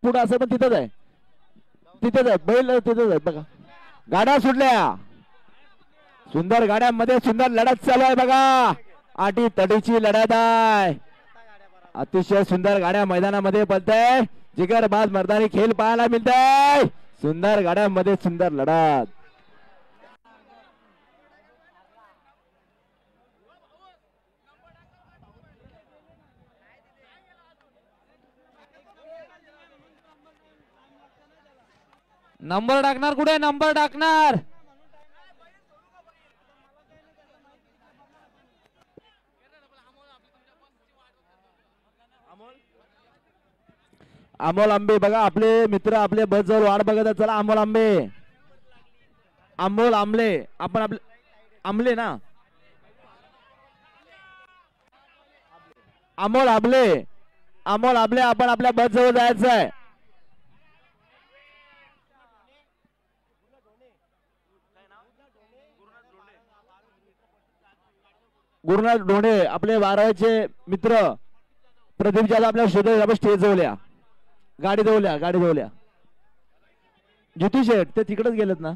पुढे असं पण तिथंच आहे, तिथेच आहे बैल, तिथेच आहे बघा. गाड्या सुटल्या, सुंदर गाड्यांमध्ये सुंदर लढत चालू आहे बघा. आटी तडीची लढत आहे, अतिशय सुंदर गाड्या मैदानामध्ये पळताय. जिगरबाज मर्दानी खेळ पाहायला मिळतंय. सुंदर गाड्यांमध्ये सुंदर लढत. नंबर टाकणार कुठे, नंबर टाकणार. अमोल आंबे बघा, आपले मित्र आपले बस जवळ वाट बघत आहेत. चला अमोल आंबे, अमोल आंबले, आपण आपले आंबले ना, अमोल आंबले, अमोल आंबले, आपण आपल्या बस जवळ जायचं आहे. गुरुनाथ ढोणे आपले 12चे मित्र प्रदीप जाधव आपल्या शोध स्टेज जवळ्या, गाडी जवळ्या, गाडी जवळ्या. ज्योती शेठ ते तिकडेच गेलेत ना.